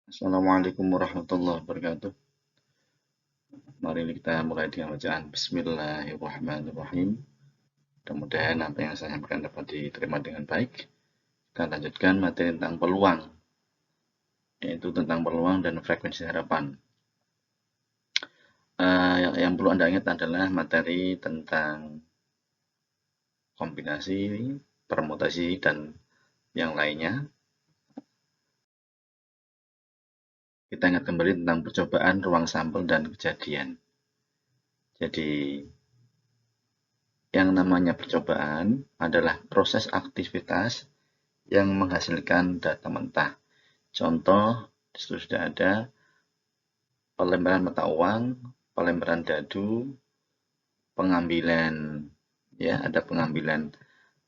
Assalamualaikum warahmatullahi wabarakatuh. Mari kita mulai dengan bacaan Bismillahirrahmanirrahim. Mudah-mudahan apa yang saya sampaikan dapat diterima dengan baik. Kita lanjutkan materi tentang peluang, yaitu tentang peluang dan frekuensi harapan. Yang perlu Anda ingat adalah materi tentang kombinasi, permutasi, dan yang lainnya. Kita ingat kembali tentang percobaan, ruang sampel, dan kejadian. Jadi, yang namanya percobaan adalah proses aktivitas yang menghasilkan data mentah. Contoh, sudah ada pelemparan mata uang, pelemparan dadu, pengambilan, ya ada pengambilan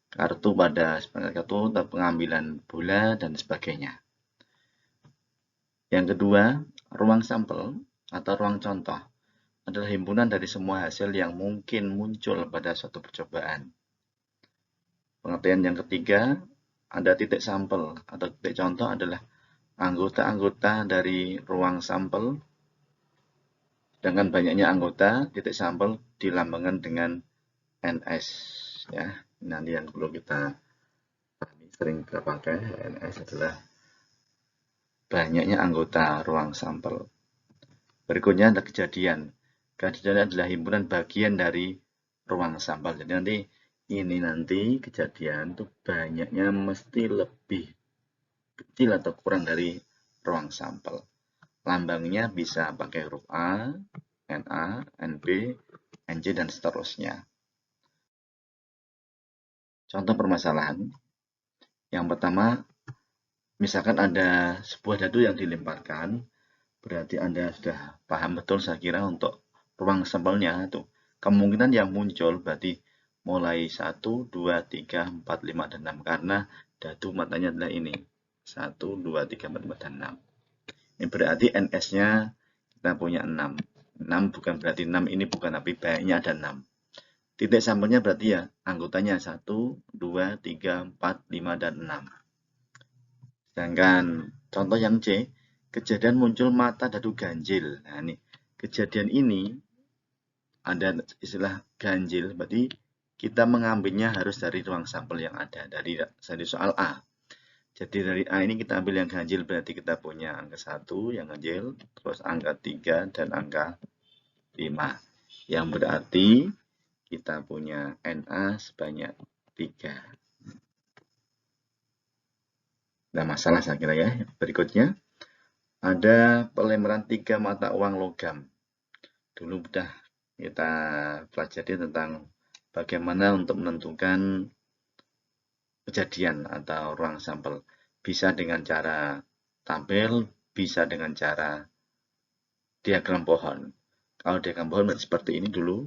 kartu pada sebagai kartu, pengambilan bola dan sebagainya. Yang kedua, ruang sampel atau ruang contoh adalah himpunan dari semua hasil yang mungkin muncul pada suatu percobaan. Pengertian yang ketiga, ada titik sampel atau titik contoh adalah anggota-anggota dari ruang sampel, sedangkan banyaknya anggota titik sampel dilambangkan dengan NS. Ya, nanti yang perlu kita sering kita pakai NS adalah banyaknya anggota ruang sampel. Berikutnya ada kejadian. Kejadian adalah himpunan bagian dari ruang sampel. Jadi nanti kejadian itu banyaknya mesti lebih kecil atau kurang dari ruang sampel. Lambangnya bisa pakai huruf A, NA, NB, NC, dan seterusnya. Contoh permasalahan. Yang pertama, misalkan ada sebuah dadu yang dilemparkan, berarti Anda sudah paham betul saya kira untuk ruang sampelnya itu. Kemungkinan yang muncul berarti mulai 1, 2, 3, 4, 5, dan 6. Karena dadu matanya adalah ini. 1, 2, 3, 4, 5, dan 6. Ini berarti NS-nya kita punya 6. 6 bukan berarti 6 ini bukan, tapi banyaknya ada 6. Titik sampelnya berarti ya anggotanya 1, 2, 3, 4, 5, dan 6. Sedangkan contoh yang C, kejadian muncul mata dadu ganjil. Nah ini, kejadian ini ada istilah ganjil, berarti kita mengambilnya harus dari ruang sampel yang ada, dari soal A. Jadi dari A ini kita ambil yang ganjil, berarti kita punya angka 1 yang ganjil, terus angka 3 dan angka 5. Yang berarti kita punya NA sebanyak 3. Nah, masalah saya kira ya. Berikutnya, ada pelemparan 3 mata uang logam. Dulu sudah kita pelajari tentang bagaimana untuk menentukan kejadian atau ruang sampel. Bisa dengan cara tampil, bisa dengan cara diagram pohon. Kalau diagram pohon seperti ini dulu.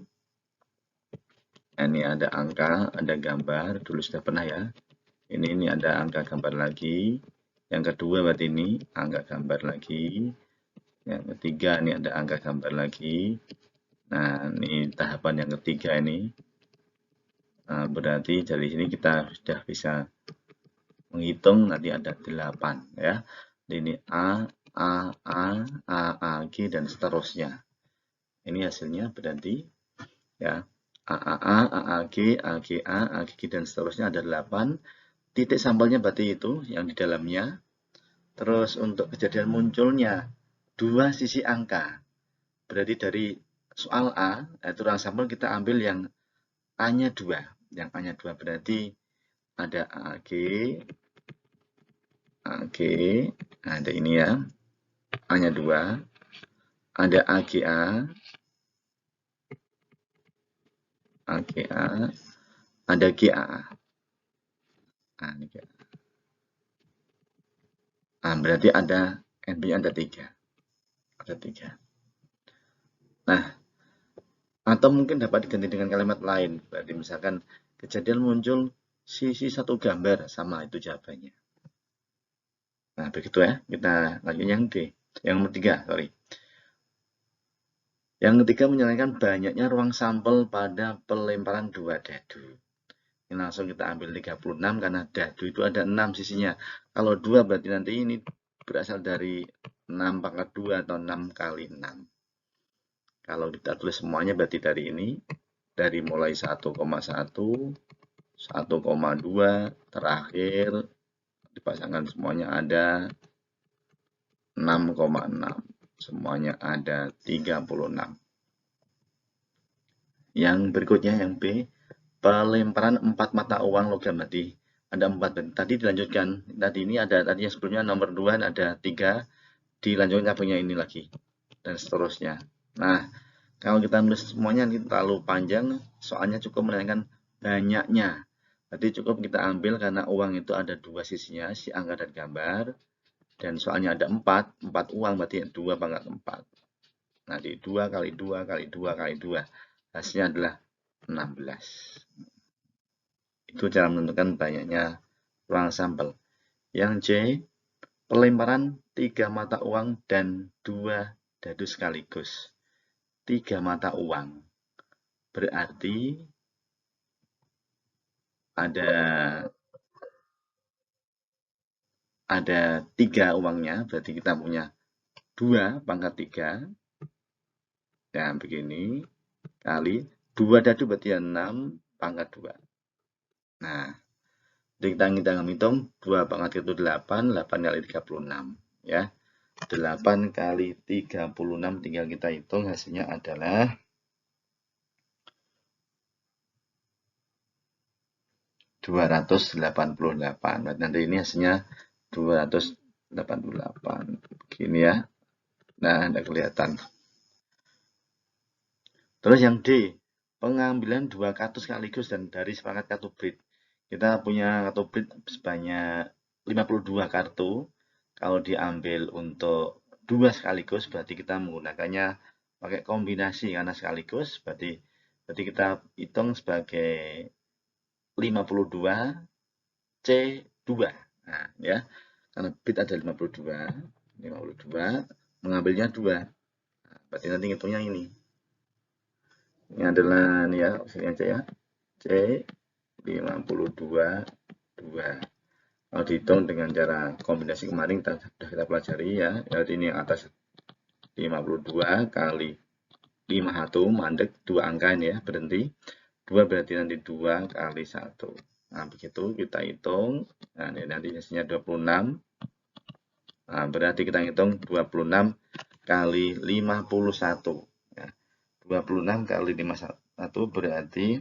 Ini ada angka, ada gambar, dulu sudah pernah ya. Ini ada angka gambar lagi. Yang kedua berarti ini angka gambar lagi. Yang ketiga ini ada angka gambar lagi. Nah, ini tahapan yang ketiga ini. Nah, berarti dari sini kita sudah bisa menghitung nanti ada 8 ya. Ini A, G, dan seterusnya. Ini hasilnya berarti ya G, G, dan seterusnya ada 8. Titik sampelnya berarti itu yang di dalamnya. Terus untuk kejadian munculnya 2 sisi angka. Berarti dari soal A, yaitu ruang sampel kita ambil yang A-nya 2. Yang A-nya 2 berarti ada AG, nah ada ini ya, A-nya 2, ada AGA, ada GA. Nah, ini GA. Nah, berarti ada NB-nya ada 3. Ada 3. Nah, atau mungkin dapat diganti dengan kalimat lain. Berarti misalkan kejadian muncul sisi satu gambar, sama itu jawabannya. Nah, begitu ya. Kita lanjut yang D. Yang nomor 3, sorry. Yang ketiga menyelesaikan banyaknya ruang sampel pada pelemparan 2 dadu. Ini langsung kita ambil 36 karena dadu itu ada 6 sisinya. Kalau 2 berarti nanti ini berasal dari 6 pangkat 2 atau 6 kali 6. Kalau kita tulis semuanya berarti dari ini, dari mulai 1,1, 1,2, terakhir dipasangkan semuanya ada 6,6. Semuanya ada 36. Yang berikutnya yang B, pelemparan 4 mata uang logam. Tadi ada 4. Tadi dilanjutkan. Tadi ini ada tadi yang sebelumnya nomor 2 ada 3. Dilanjutkan cabangnya ini lagi. Dan seterusnya. Nah, kalau kita nulis semuanya ini terlalu panjang, soalnya cukup menanyakan banyaknya. Jadi cukup kita ambil karena uang itu ada 2 sisinya, si angka dan gambar. Dan soalnya ada 4 uang berarti 2 pangkat 4. Nanti 2 kali 2 kali 2 kali 2. Hasilnya adalah 16. Itu cara menentukan banyaknya ruang sampel. Yang C, pelemparan 3 mata uang dan 2 dadu sekaligus. 3 mata uang. Berarti ada 3 uangnya, berarti kita punya 2 pangkat 3. Dan begini, kali 2 dadu berarti 6 pangkat 2. Nah, kita hitung 2 pangkat itu 8, 8 kali 36. Ya, 8 kali 36 tinggal kita hitung, hasilnya adalah 288. Nanti ini hasilnya 288. Begini ya. Nah, ada kelihatan. Terus yang D, pengambilan 2 kartu sekaligus dan dari seperangkat kartu brid. Kita punya kartu brid sebanyak 52 kartu. Kalau diambil untuk 2 sekaligus, berarti kita menggunakannya pakai kombinasi karena sekaligus. Berarti kita hitung sebagai 52 C2. Nah, ya. Karena bit ada 52, mengambilnya 2. Nah, berarti nanti hitungnya ini. Ini adalah ini ya, sini aja ya. C52 2. Kalau dihitung dengan cara kombinasi kemarin sudah kita pelajari ya. Berarti ini atas 52 kali 51 mandek 2 angka ini ya, berhenti. 2 berarti nanti 2 kali 1. Nah, begitu kita hitung. Nah, ini nanti hasilnya 26. Nah, berarti kita hitung 26 kali 51. Ya. 26 kali 51 berarti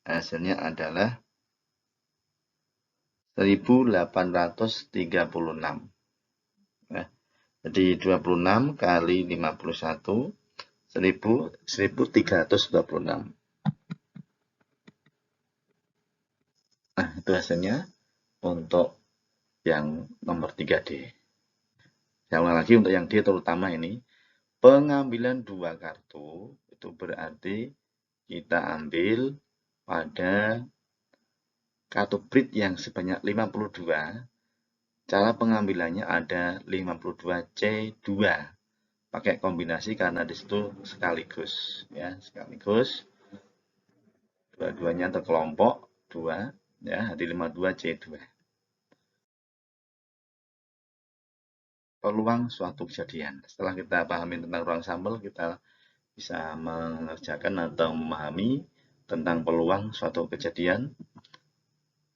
hasilnya adalah 1836. Ya. Jadi 26 kali 51, 1326. Nah, itu hasilnya untuk yang nomor 3D. Saya ulang lagi untuk yang D terutama ini. Pengambilan 2 kartu itu berarti kita ambil pada kartu brid yang sebanyak 52. Cara pengambilannya ada 52C2. Pakai kombinasi karena di situ sekaligus ya, sekaligus. Dua-duanya terkelompok 2 ya, di 52C2. Peluang suatu kejadian. Setelah kita pahami tentang ruang sampel, kita bisa mengerjakan atau memahami tentang peluang suatu kejadian.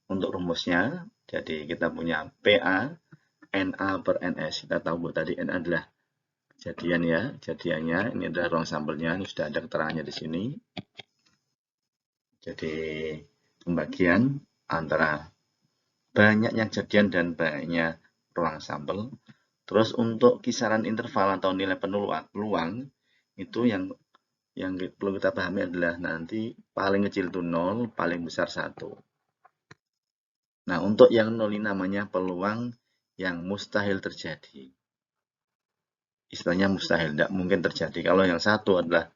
Untuk rumusnya, jadi kita punya PA NA per NS. Kita tahu bahwa tadi NA adalah kejadian ya, kejadiannya ini adalah ruang sampelnya, ini sudah ada keterangannya di sini. Jadi pembagian antara banyaknya kejadian dan banyaknya ruang sampel. Terus untuk kisaran interval atau nilai peluang itu yang perlu kita pahami adalah nanti paling kecil itu 0, paling besar 1. Nah, untuk yang 0 ini namanya peluang yang mustahil terjadi. Istilahnya mustahil, tidak mungkin terjadi. Kalau yang 1 adalah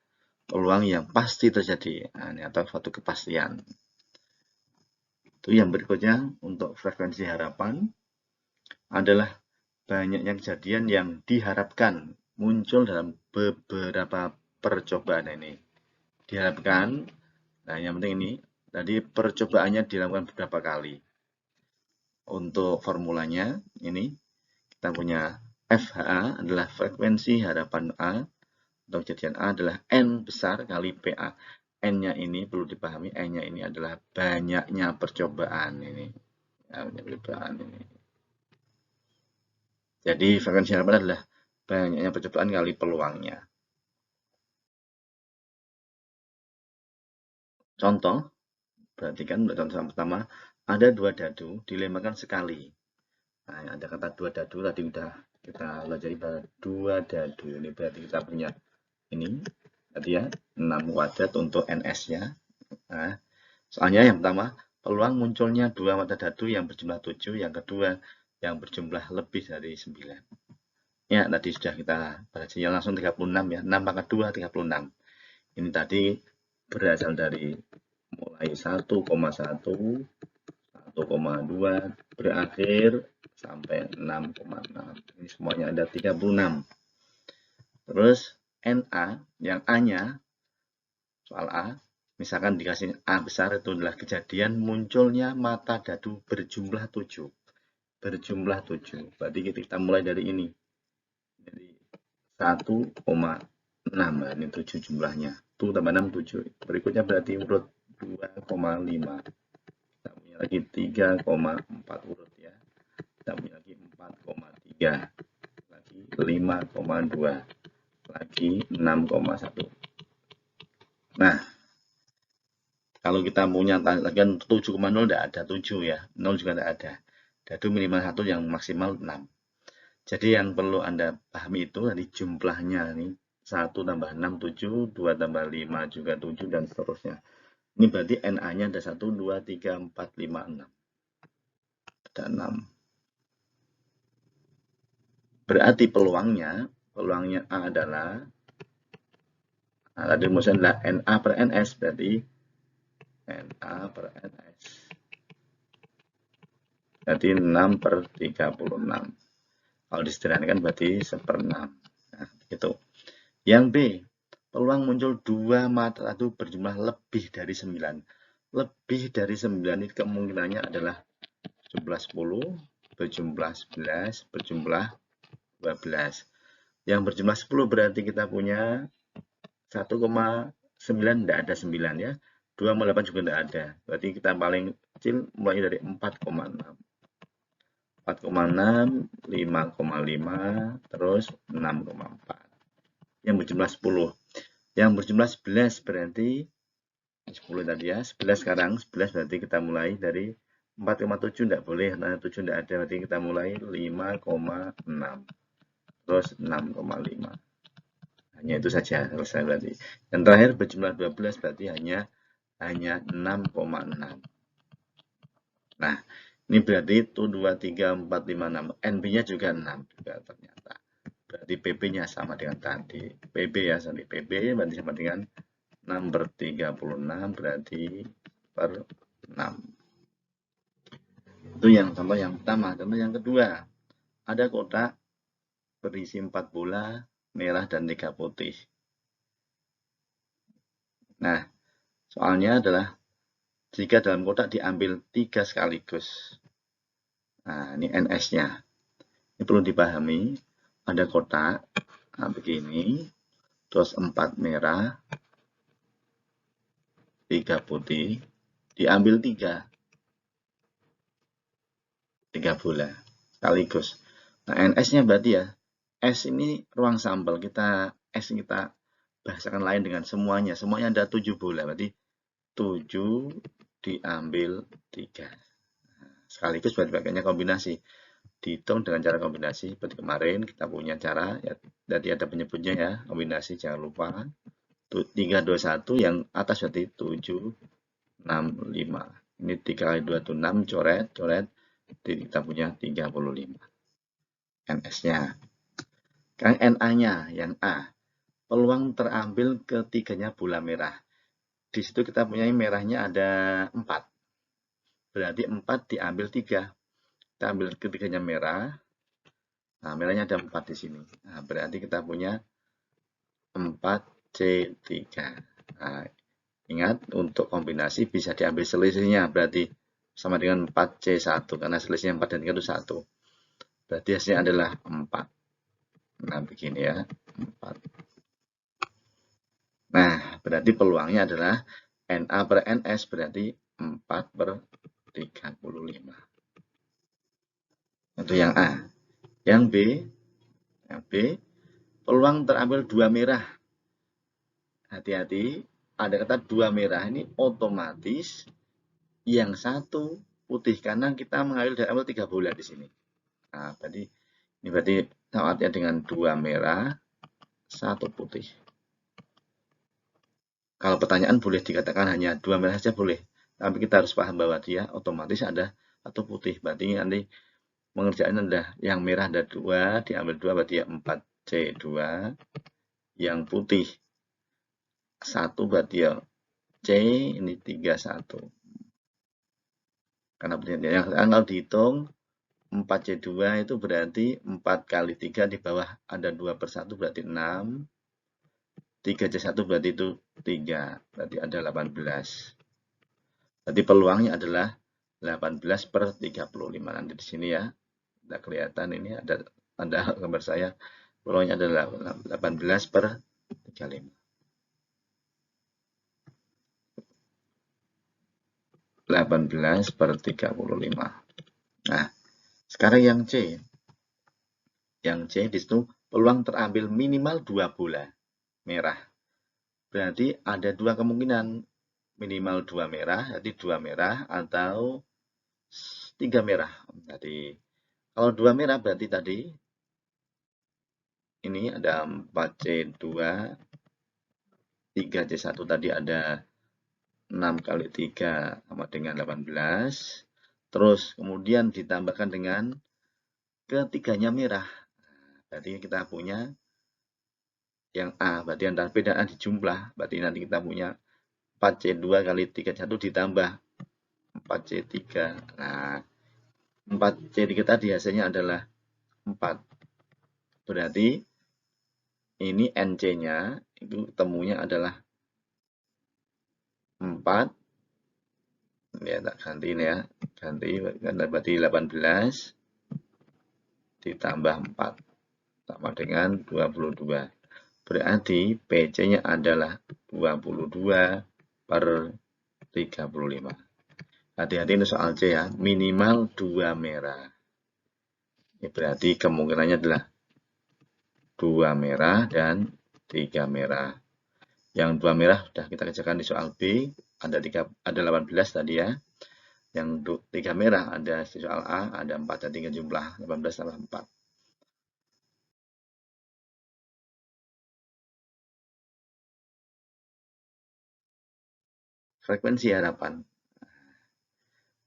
peluang yang pasti terjadi, nah, ini atau suatu kepastian. Itu yang berikutnya untuk frekuensi harapan adalah banyaknya kejadian yang diharapkan muncul dalam beberapa percobaan ini. Diharapkan, nah yang penting ini, tadi percobaannya dilakukan beberapa kali. Untuk formulanya, ini kita punya FHA adalah frekuensi harapan A, atau kejadian A adalah N besar kali PA. N-nya ini perlu dipahami, N-nya ini adalah banyaknya percobaan ini. Jadi frekuensi harapan adalah banyaknya percobaan kali peluangnya. Contoh, perhatikan contoh pertama, ada 2 dadu dilemparkan sekali. Nah, ada kata 2 dadu tadi udah kita pelajari pada 2 dadu. Ini berarti kita punya ini tadi ya 6 kuadrat untuk NS-nya. Nah, soalnya yang pertama, peluang munculnya 2 mata dadu yang berjumlah 7, yang kedua yang berjumlah lebih dari 9. Ya, tadi sudah kita bahas langsung 36 ya. 6 pangkat 2 36. Ini tadi berasal dari mulai 1,1, 1,2 berakhir sampai 6,6. Ini semuanya ada 36. Terus NA, yang A-nya, soal A, misalkan dikasih A besar itu adalah kejadian munculnya mata dadu berjumlah 7. Berjumlah 7. Berarti kita mulai dari ini. Jadi 1,6. Nah, ini 7 jumlahnya. 1 tambah 6, 7. Berikutnya berarti urut 2,5. Kita punya lagi 3,4 urut ya. Kita punya lagi 4,3. Lagi 5,2. Lagi 6,1. Nah, kalau kita punya kan 7,0 tidak ada 7 ya. 0 juga tidak ada. Dadu minimal 1 yang maksimal 6. Jadi yang perlu Anda pahami itu tadi jumlahnya nih 1 tambah 6 7, 2 tambah 5 juga 7 dan seterusnya. Ini berarti NA-nya ada 1 2 3 4 5 6. Ada 6. Berarti peluangnya A adalah tadi maksudnya adalah NA per NS, berarti NA per NS. Berarti 6 per 36. Kalau disederhanakan berarti 1/6. Nah, gitu. Yang B, peluang muncul 2 mata dadu berjumlah lebih dari 9. Lebih dari 9 ini kemungkinannya adalah jumlah 10, berjumlah 11, berjumlah 12. Yang berjumlah 10 berarti kita punya 1,9 tidak ada 9 ya. 2,8 juga tidak ada. Berarti kita paling kecil mulai dari 4,6. 4,6, 5,5, terus 6,4. Yang berjumlah 10. Yang berjumlah 11 berarti 10 tadi ya. 11 sekarang, 11 berarti kita mulai dari 4,7 tidak boleh, karena 7 tidak ada. Berarti kita mulai 5,6. Terus 6,5. Hanya itu saja selesai berarti. Yang terakhir berjumlah 12 berarti hanya 6,6. Nah, ini berarti itu 2, 3, 4, 5, 6. NB-nya juga 6 juga ternyata. Berarti PB-nya sama dengan tadi. PB ya, sorry. PB berarti sama dengan 6 per 36 berarti per 6. Itu yang contoh yang pertama. Contoh yang kedua. Ada kotak berisi 4 bola merah dan 3 putih. Nah, soalnya adalah jika dalam kotak diambil 3 sekaligus. Nah, ini NS-nya. Ini perlu dipahami. Ada kotak, nah begini, terus 4 merah, 3 putih, diambil 3 bola sekaligus. Nah, NS-nya berarti ya, S ini ruang sampel. S kita bahasakan lain dengan semuanya. Semuanya ada 7 bola, berarti 7 diambil 3. Sekaligus berarti pakainya kombinasi. Dihitung dengan cara kombinasi. Seperti kemarin kita punya cara, ya, tadi ada penyebutnya ya, kombinasi jangan lupa. 3, 2, 1, yang atas berarti 7, 6, 5. Ini 3 kali 2 itu 6, coret. Jadi kita punya 35. NS-nya. Sekarang NA-nya, yang A. Peluang terambil ketiganya bola merah. Di situ kita punya merahnya ada 4. Berarti 4 diambil 3. Kita ambil ketiganya merah. Nah, merahnya ada 4 di sini. Nah, berarti kita punya 4C3. Nah, ingat, untuk kombinasi bisa diambil selisihnya. Berarti sama dengan 4C1. Karena selisihnya 4 dan 3 itu 1. Berarti hasilnya adalah 4. Nah, begini ya, 4. Nah, berarti peluangnya adalah NA per NS berarti 4/35. Itu yang A. Yang B, peluang terambil 2 merah. Hati-hati, ada kata 2 merah ini otomatis yang satu putih karena kita mengambil dari ambil 3 bola di sini. Nah, berarti artinya dengan 2 merah, 1 putih. Kalau pertanyaan boleh dikatakan hanya 2 merah saja boleh. Tapi kita harus paham bahwa dia otomatis ada 1 putih. Berarti nanti mengerjakan adalah yang merah ada 2, diambil 2 berarti 4C2. Yang putih 1 berarti ya C, ini 31. Karena yang kalau dihitung 4C2 itu berarti 4 kali 3 di bawah ada 2/1 berarti 6. 3C1 berarti itu 3, berarti ada 18. Berarti peluangnya adalah 18/35. Nanti di sini ya, tidak kelihatan ini ada gambar saya. Peluangnya adalah 18/35. 18/35. Nah, sekarang yang C. Yang C di situ peluang terambil minimal 2 bola merah. Berarti ada 2 kemungkinan. Minimal 2 merah, jadi 2 merah atau 3 merah. Jadi kalau 2 merah berarti tadi ini ada 4C2, 3C1 tadi ada 6 kali 3 sama dengan 18. Terus kemudian ditambahkan dengan ketiganya merah. Berarti kita punya yang A, berarti antara B dan A dijumlah. Berarti nanti kita punya 4C2 kali 3C1 ditambah 4C3. Nah, 4C3 tadi hasilnya adalah 4. Berarti ini NC-nya itu temunya adalah 4. Ya, tak ganti ini ya. Ganti berarti 18 ditambah 4 sama dengan 22. Berarti PC-nya adalah 22/35. Hati-hati ini soal C ya, minimal 2 merah. Ini berarti kemungkinannya adalah 2 merah dan 3 merah. Yang 2 merah sudah kita kerjakan di soal B, ada 18 tadi ya. Yang 3 merah ada di soal A, ada 4 dan 3 jumlah 18 tambah 4. Frekuensi harapan.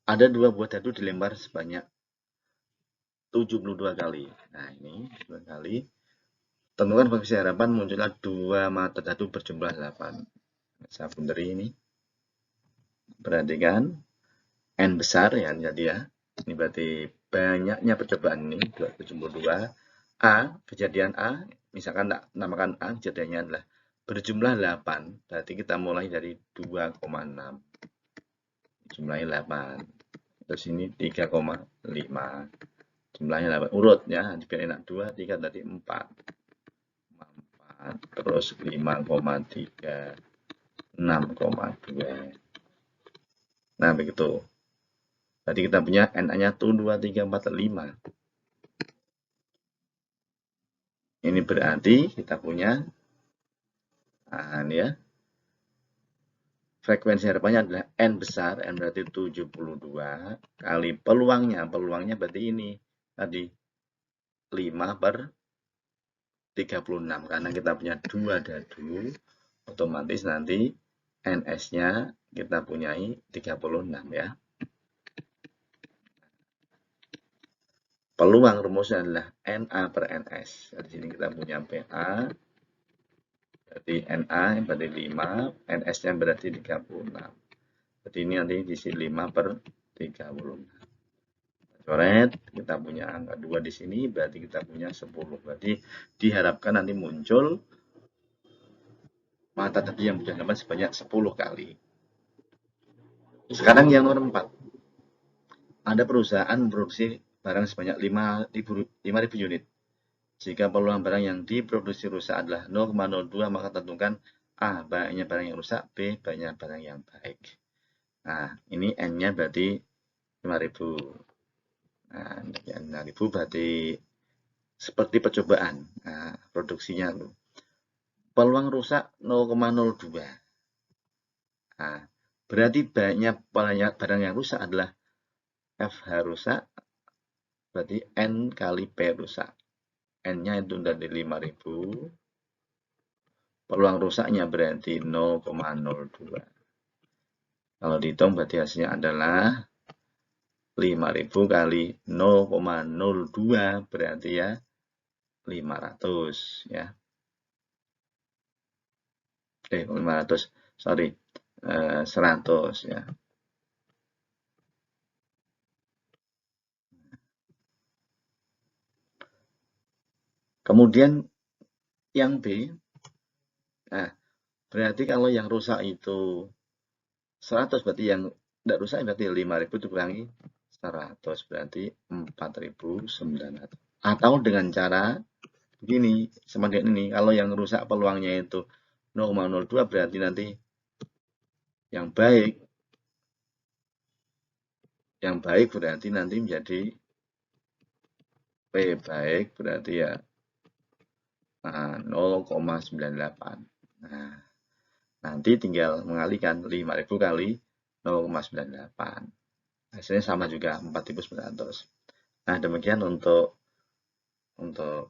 Ada 2 buah dadu dilempar sebanyak 72 kali. Nah, ini 2 kali. Tentukan frekuensi harapan munculnya 2 mata dadu berjumlah 8. Saya punderi ini. Perhatikan. N besar ya, jadi ya. Ini berarti banyaknya percobaan ini, 72. A, kejadian A, misalkan namakan A, kejadiannya adalah berjumlah 8. Berarti kita mulai dari 2,6. Jumlahnya 8. Terus ini 3,5. Jumlahnya 8. Urut ya, biar enak 2, 3 tadi 4. 4. Terus 5,3. 6,2. Nah, begitu. Berarti kita punya NA-nya tuh 2, 3, 4, 5. Ini berarti kita punya, nah ini ya, frekuensi harapannya adalah N besar, N berarti 72, kali peluangnya berarti ini, tadi 5/36, karena kita punya 2 dadu, otomatis nanti NS-nya kita punyai 36 ya. Peluang rumusnya adalah NA per NS. Di sini kita punya PA, berarti NA berarti 5, NS-nya berarti 36. Berarti ini nanti diisi 5/36. Coret, kita punya angka 2 di sini, berarti kita punya 10. Berarti diharapkan nanti muncul mata tadi yang berjangkauan sebanyak 10 kali. Sekarang yang nomor 4. Ada perusahaan memproduksi barang sebanyak 5.000 unit. Jika peluang barang yang diproduksi rusak adalah 0,02, maka tentukan A, banyaknya barang yang rusak, B, banyaknya barang yang baik. Nah, ini N-nya berarti 5.000. Nah, 5.000 berarti seperti percobaan. Nah, produksinya peluang rusak 0,02. Nah, berarti banyak barang yang rusak adalah FH rusak, berarti N kali P rusak. N-nya itu dari 5.000. Peluang rusaknya berarti 0,02. Kalau dihitung berarti hasilnya adalah 5.000 kali 0,02 berarti ya 500 ya. 500, sorry, 100 ya. Kemudian yang B, nah berarti kalau yang rusak itu 100, berarti yang tidak rusak berarti 5.000 dikurangi 100 berarti 4.900. Atau dengan cara begini, semakin ini, kalau yang rusak peluangnya itu 0,02 berarti nanti yang baik berarti nanti menjadi P baik berarti ya 0,98. Nah, nanti tinggal mengalihkan 5.000 kali 0,98. Hasilnya sama juga 4.900. Nah, demikian untuk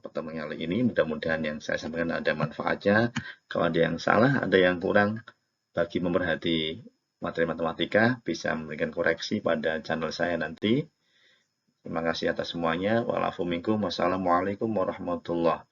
pertemuan kali ini. Mudah-mudahan yang saya sampaikan ada manfaatnya. Kalau ada yang salah, ada yang kurang bagi pemerhati materi matematika, bisa memberikan koreksi pada channel saya nanti. Terima kasih atas semuanya. Wassalamualaikum warahmatullahi